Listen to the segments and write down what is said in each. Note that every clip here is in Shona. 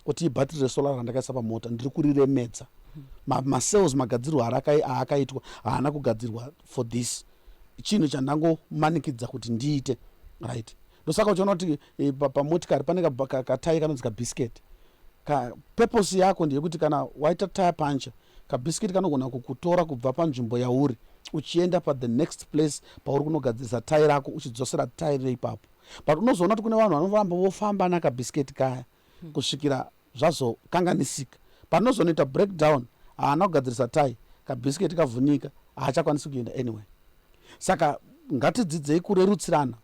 kuti ibhatirire solar randakaisa pamota ndiri kuriremedza. Macells magadzirwa aakaitwa haana kugadzirwa for this. Chinhu chandangomanikidza kuti ndiite, right? Ndosaka uchiona kuti pamotikari pane katai kanonzi kabiscuit. Purpose yako ndeyekuti kana waita tire puncture, kabiscuit kanogona kukutora kubva panzvimbo yauri uchienda the next place pauri kunogadzirisa tairi rako uchidzosera tairi ipapo. But unozoona kuti kune vanhu vanoramba vofamba nakabiscuit kaya kusvikira zvazokanganisika. Panozonoita breakdown haana kugadzirisa tairi, kabiscuit kavhunika, haachakwanisi kuenda anyway. Saka ngatidzidzei kurerutsirana.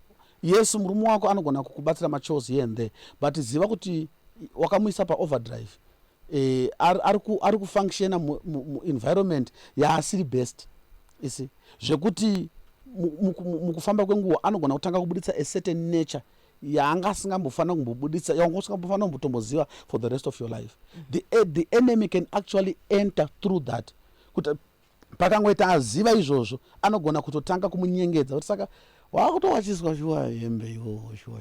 Yes, murume wako anogona kukubatsira machores here and there, but ziva kuti wakamuisa paoverdrive. Ari kufunctiona environment yaasiri best. You see, zvekuti mukufamba kwenguva anogona kutanga kubuditsa a certain nature yaanga asingambofana kumbobuditsa, yaanga usingambofana kumbotomboziva for the rest of your life. The enemy can actually enter through that. Kuti pakangoita aziva izvozvo anogona kutotanga kumunyengedza kuti saka wakutowachiswa shuwa hembe shuwa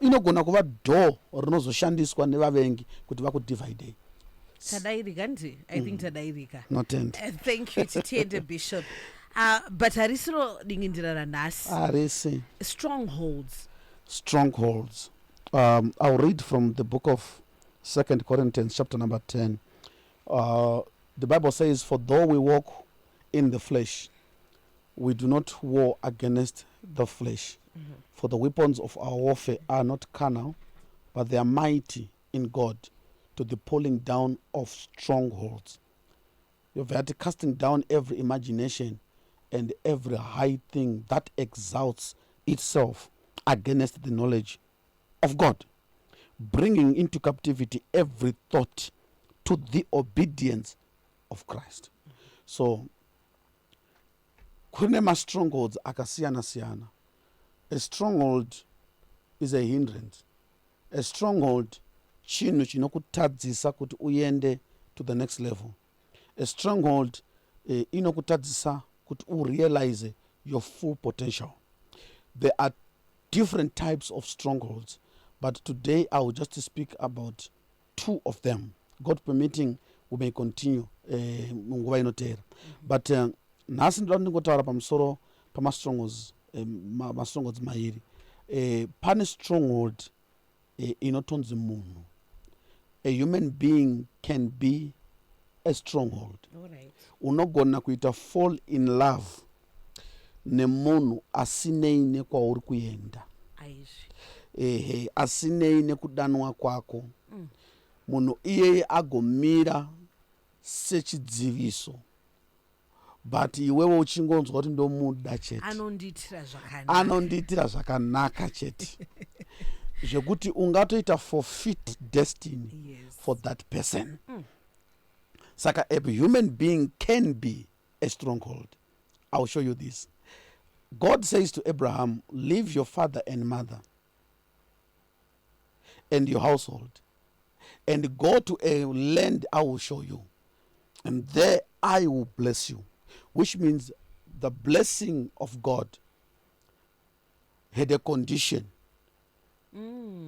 inogona kuva door rinozoshandiswa nevavengi kuti vakudivide. Tadairika ndi I think tadairika. Notend. Thank you Titende Bishop. But harisiro dingindirana nasi. Arisi. Strongholds. I'll read from the book of 2 Corinthians chapter number 10. The Bible says, for though we walk in the flesh, we do not war against the flesh. For the weapons of our warfare are not carnal, but they are mighty in God to the pulling down of strongholds. You've had to casting down every imagination and every high thing that exalts itself against the knowledge of God, bringing into captivity every thought to the obedience of Christ. So, kune ma strongholds akasiyana siyana. A stronghold is a hindrance. A stronghold chinhu chinokutadzisa kuti uende to the next level. A stronghold inokutadzisa kuti urealize your full potential. There are different types of strongholds, but today I will just speak about two of them. God permitting, we may continue munguva inotera. But nhasi ndoda ndingotaura pamusoro pama strongholds mairi. Pane stronghold inotonzi munhu. A human being can be a stronghold. Alright. Unogona kuita fall in love nemunhu asinei nekwauri kuenda. Asinei nekudanwa kwako. Munhu iyeye agomira sechidziviso, but iwewe uchingonzwa kuti ndomuda chete. Anondiitira zvakanaka chete. Zvekuti ungatoita forfeit destiny. Yes. For that person. Saka a human being can be a stronghold. I will show you this. God says to Abraham, leave your father and mother and your household and go to a land I will show you, and there I will bless you. Which means the blessing of God had a condition.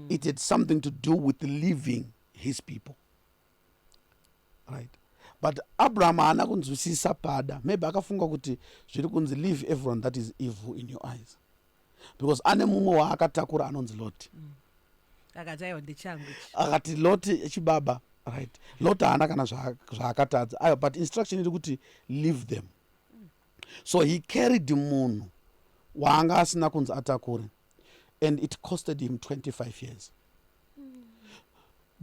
It had something to do with leaving his people. Right? But Abraham haana kunzwisisa pada. Maybe akafunga kuti zviri kunzi leave everyone that is evil in your eyes. Because ane mumwe waakatakura anonzi Lot. Akati Lot chibaba, right? Lot haana kana zvaakatadza. But instruction iri kuti leave them. So he carried munhu waanga asina kunzi atakure, and it costed him 25 years.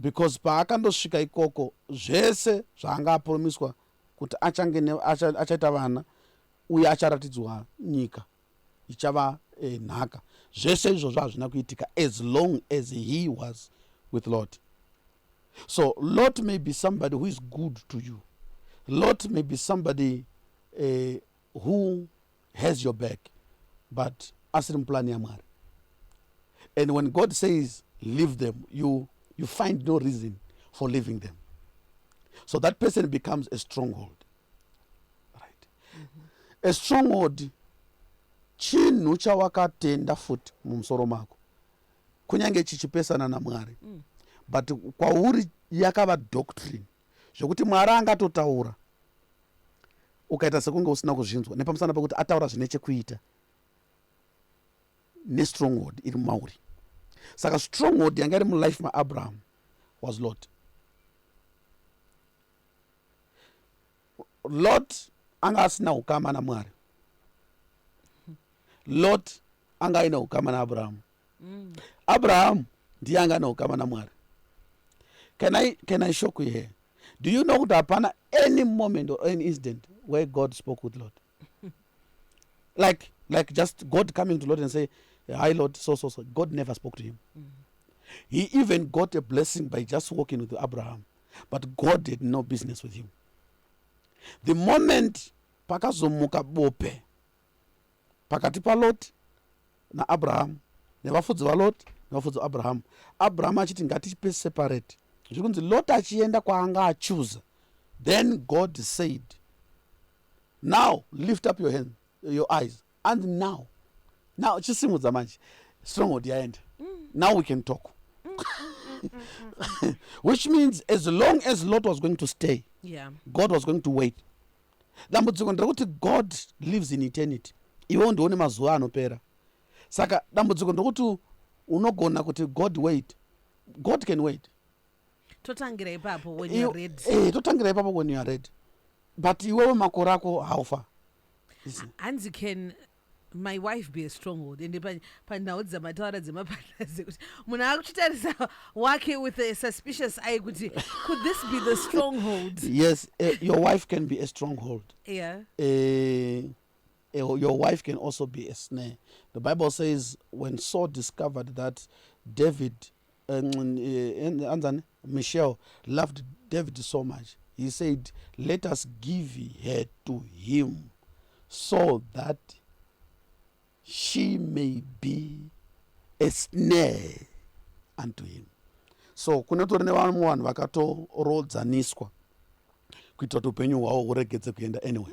Because paakandosvika ikoko zvese zvaanga apromiswa kuti achaita vana uye acharatidzwa nyika ichava nhaka, zvese izvozvo hazvina kuitika as long as he was with Lot. So Lot may be somebody who is good to you. Lot may be somebody who has your back, but asiri mplani ya Mwari. And when God says leave them, you find no reason for leaving them. So that person becomes a stronghold. Right? A stronghold, chinhu chawakatenda futi mumusoro mako kunyange chichipesana naMwari, but kwauri yakava doctrine zvokuti Mwari angatotaura ukaita sekunge usina kuzvinzwa nepamusana pekuti ataura zvine chekuita nestronghold iri mumauri. Saka stronghold yanga iri mulife maAbraham was Lot. Lot anga asina ukama naMwari. Lot anga aina ukama naAbraham. Abraham ndiye anga ana ukama naMwari. Can I shock you here? Do you know that hapana any moment or any incident where God spoke with Lot? like just God coming to Lot and say, hi Lot, so. God never spoke to him. He even got a blessing by just walking with Abraham. But God had no business with him. The moment pakazomuka bope pakati pa Lot na Abraham nevafudzi vaLot nevafudzi vaAbraham, Abraham achiti ngatipe separate, zvikunzi Lot achienda kwaanga achuza, then God said, now lift up your eyes, and now chisimudza manje stronghold yaenda, now we can talk. Which means as long as Lot was going to stay, God was going to wait. Dambudziko nderekuti God lives in eternity, iwe ndione mazuva anopera. Saka dambudziko nderekuti unogona kuti God wait. God can wait. Totangira ipapo when you are ready. Totangira ipapo when you are ready. But iwewe makore ako haufa. Hanzi can my wife be a stronghold? Ende panhau dzamataura dzemapartner dzekuti munhu akuchitarisa wake with a suspicious eye kuti could this be the stronghold? Yes, your wife can be a stronghold. Yeah. Your wife can also be a snare. The Bible says when Saul discovered that David and Michelle loved David so much, he said, let us give her to him so that she may be a snare unto him. So kunotori nevamwe vanhu vakatorodzaniswa kuitira kuti upenyu hwavo huregedze kuenda anyway.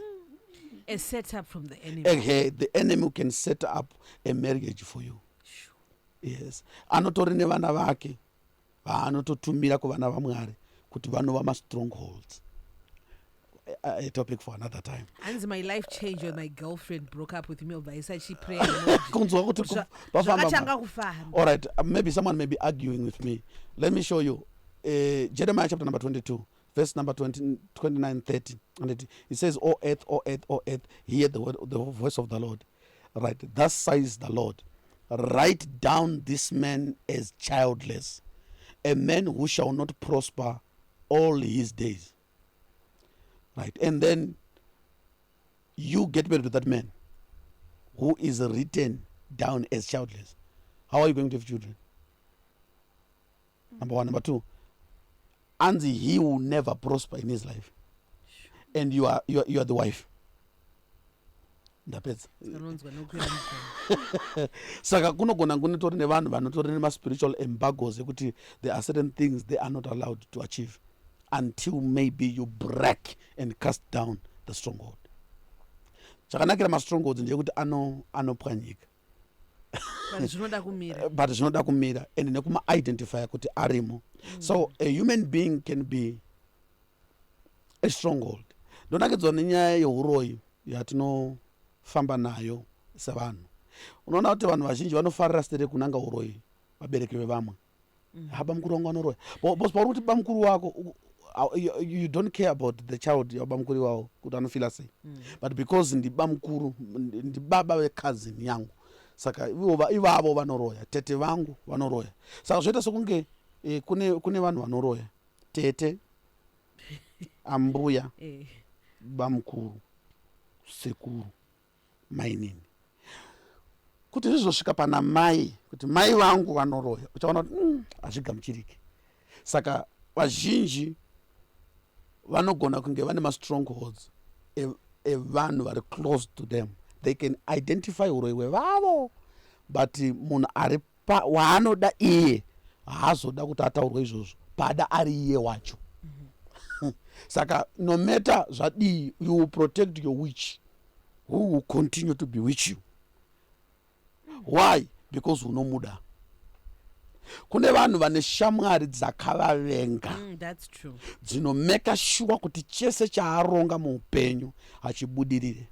A setup from the enemy. The enemy can set up a marriage for you. Sure. Yes. Anotori nevana vake vaanototumira kuvana vaMwari kuti vanova ma-strongholds. A topic for another time. And my life changed when my girlfriend broke up with me over she prayed. All right, maybe someone may be arguing with me. Let me show you. Jeremiah chapter number 22, verse number 29, 30. And it says, O earth, hear the voice of the Lord. Right, thus says the Lord, write down this man as childless, a man who shall not prosper all his days. Right, and then you get married with that man who is written down as childless. How are you going to have children? Number one. Number two, and he will never prosper in his life. And you are the wife. Saka kunogona kunitori nevanhu vanotori nema-spiritual embargoes ekuti there are certain things they are not allowed to achieve until maybe you break and cast down the stronghold. Chakanakira ma-strongholds ndeyekuti anopwanyika. But zvinoda kumira and nekuma-identify kuti arimo. So a human being can be a stronghold. Ndonakidzwa nenyaya yeuroyi yatinofamba nayo sevanhu. Unoona kuti vanhu vazhinji vanofarira stere kunanga uroyi vabereki vevamwe. Bamukuru wangu anoroya. Bosi pauri kuti bamukuru wako you don't care about the child yabamukuru wao kuti anofila sei. But because ndibamukuru ndibaba vecousin yangu, saka ivavo vanoroya, tete vangu vanoroya. Saka zvoita sokunge kune vanhu vanoroya, tete, ambuya, bamukuru, sekuru, mainini. Kuti zvizosvika pana mai, kuti mai vangu vanoroya, uchaona kuti hazvigamuchiriki. Saka vazhinji vanogona kunge vane ma-strongholds evanhu vari close to them. They can identify uroyi hwevavo, but munhu ari waanoda iye haazoda kuti ataurwe izvozvo pada ari iye wacho. Saka no matter zvadii, you will protect your witch who will continue to bewitch you. Why? Because unomuda. kune vanhu vane shamwari dzakavavenga That's true. dzinomeka sure kuti chese chaaronga muupenyu hachibudirire,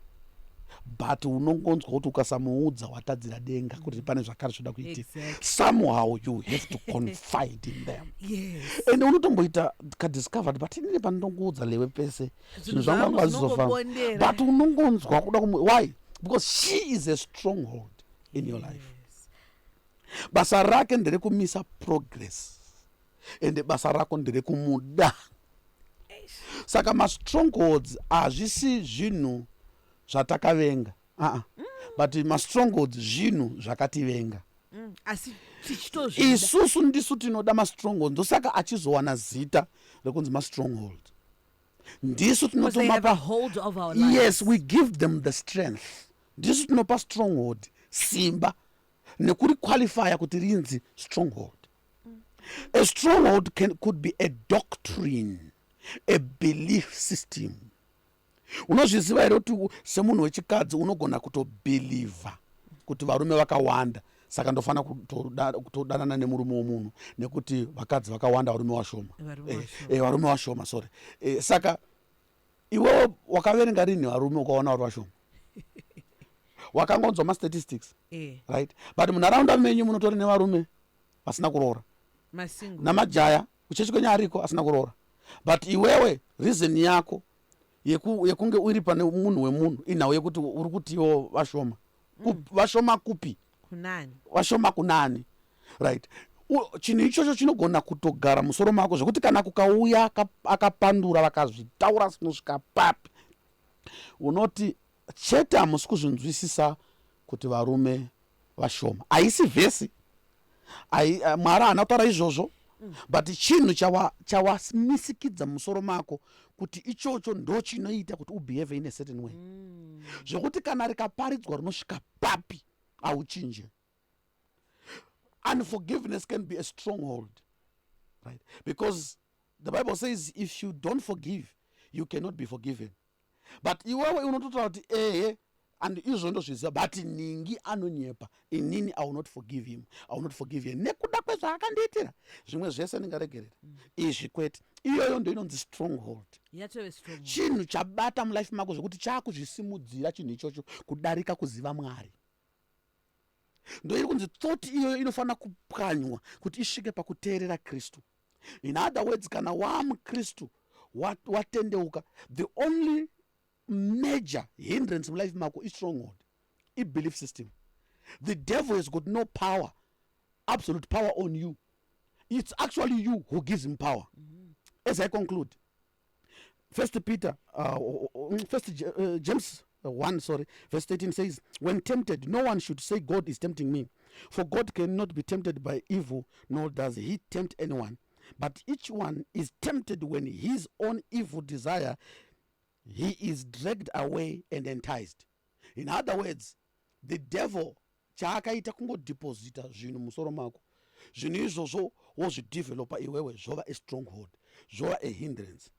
but unongonzwa kuti ukasamuudza watadzira denga kuti pane zvakare zvoda kuitika. Exactly. Somehow you have to confide in them. Yes. And unotomboita kadiscovered but inini pandongoudza lewe pese zvinhu zvangu zvangu hazvizofamba, zvinongobondera. but unongonzwa kuda why? Because she is a stronghold in your life. Basa rake nderekumisa progress ende basa rako nderekumuda. Saka ma-strongholds hazvisi zvinhu zvatakavenga, but ma-strongholds zvinhu zvakativenga. Asi tichitozvida. Isusu ndisu tinoda ma-strongholds, ndosaka achizowana zita rekunzi ma-stronghold. Ndisu Because they have a tinotomapa, hold of our lives. yes, we give them the strength. Ndisu tinopa stronghold simba nekuri qualifya kuti rinzi stronghold. A stronghold could be a doctrine, a belief system. Unozviziva here kuti semunhu wechikadzi unogona kutobhilivha kuti varume vakawanda, saka ndofana kutodanana nemurume womunhu nekuti vakadzi vakawanda varume vashoma. Varume vashoma, sorry. Saka iwewo wakaverenga rini varume ukaona vari vashoma? Wakangonzwa ma-statistics, right? But munharaunda menyu munotori nevarume vasina kuroora namajaya kuchechikwenya ariko asina kuroora, but iwewe reason yako yekunge uri pane munhu wemunhu inhau yekuti uri kuti iwo vashoma. Vashoma kupi? Kunani. Vashoma kunani, right? Chinhu ichocho chinogona kutogara musoro mako zvekuti kana kukauya akapandura vakazvitaura sinosvika papi unoti chete hamusi kuzvinzwisisa kuti varume vashoma. Haisi vhesi, Mwari haana kutaura izvozvo, but chinhu chawamisikidza musoro mako kuti ichocho ndo chinoita kuti ubehave in a certain way, zvokuti kana rikaparidzwa rinosvika papi hauchinje. Unforgiveness can be a stronghold, right? Because the Bible says if you don't forgive you cannot be forgiven. But iwewe unototaura kuti and izvo ndozviziva, but ningi anonyepa, inini I will not forgive him, I will not forgive him nekuda kwezvaakandiitira zvimwe zvese ndingaregerera. Izvi kwete, iyoyo ndo inonzi stronghold. Chinhu chabata mulife mako zvekuti chaakuzvisimudzira chinhu ichocho kudarika kuziva Mwari. Ndo iri kunzi thought iyoyo inofana kupwanywa kuti isvike pakuteerera Kristu. In other words, kana waamukristu watendeuka, the only major hindrance mulife mako is stronghold, a belief system. The devil has got no power, absolute power on you. It's actually you who gives him power. As I conclude, First James 1, verse 13 says, when tempted, no one should say God is tempting me, for God cannot be tempted by evil, nor does he tempt anyone. But each one is tempted when his own evil desire he is dragged away and enticed. In other words, the devil chaakaita kungodeposita zvinhu musoro mako, zvinhu izvozvo wozvidevelopa iwewe zvova a stronghold, zvova a hindrance.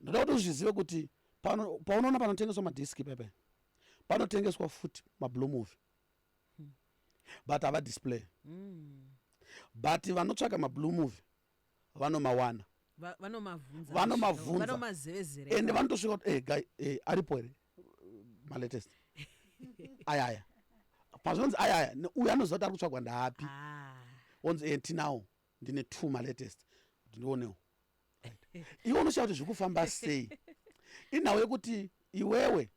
Ndoda kuti uzvizive kuti paunoona panotengeswa madhiski pepe panotengeswa futi mablue movie, but hava display. But vanotsvaka mablue movie vanomawana, vanomabvunza ende vanotosvika kuti guy aripo here malatest ayaya pazvinonzi ayaya uyu anoziva kuti ari kutsvagwa ndaapi, onzi tinawo ndine 2 malatest kuti ndionewo. Iwe unoshawa kuti zvikufamba sei? Inhau yekuti iwewe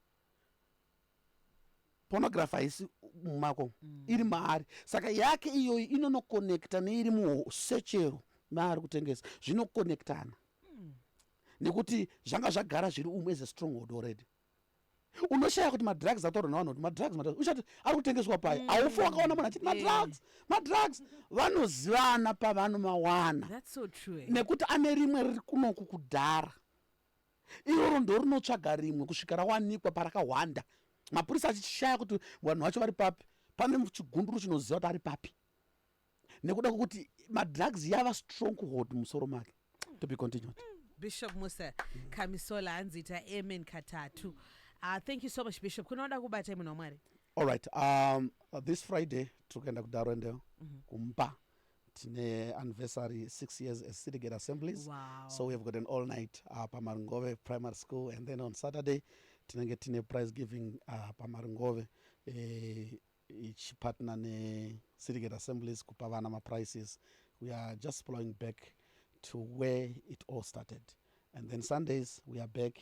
pornography haisi mumako, iri maari, saka yake iyoyi inonokonekta neiri musechero maari kutengesa, zvinokonektana nekuti zvanga zvagara zviri umwe as a stronghold already. Unoshaya kuti madrugs ataura navanhu kuti madrugs uchati ari kutengeswa pai, haufi wakaona munhu achiti madrugs vanozivana pavanomawana. That's so true. Nekuti ane rimwe riri kunoku kudhara, iroro ndo rinotsvaga rimwe kusvika rawanikwa parakahwanda, mapurisa achishaya kuti vanhu vacho vari papi, pane chigunduru chinoziva kuti ari papi, nekuda kwokuti madrugs yava stronghold musoro make. To be continued. Bishop Musa Kamisola anzita amen katatu. Thank you so much, Bishop. Kunoda kubata mwari. All right. This Friday tukenda kudarwende kumpa tine anniversary 6 years as city gate assemblies. Wow. So we have got an all night pamarungove primary school, and then on Saturday tinenge tine prize giving pamarungove each partner ne city gate assemblies kupa vana ma-prices. We are just following back to where it all started. And then Sundays we are back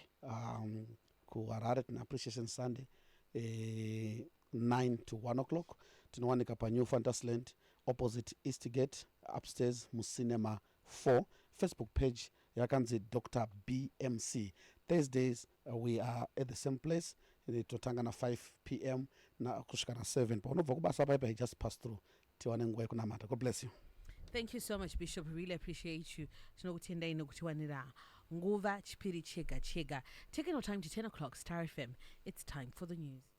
ku Harare tine appreciation Sunday 9 to 1 o'clock. Tinowanika pa New Fantasyland opposite Eastgate upstairs mucinema 4. Facebook page yakanzi Dr. BMC. Thursdays we are at the same place totanga na 5 p.m. na kusvika na 7 paunobva kubasa paipa just pass through tiwane nguva yekunamata. God bless you. Thank you so much, Bishop. We really appreciate you. Tinokutendai nokutiwanira nguva chipiri chega chega. Taking our time to 10 o'clock, Star FM. It's time for the news.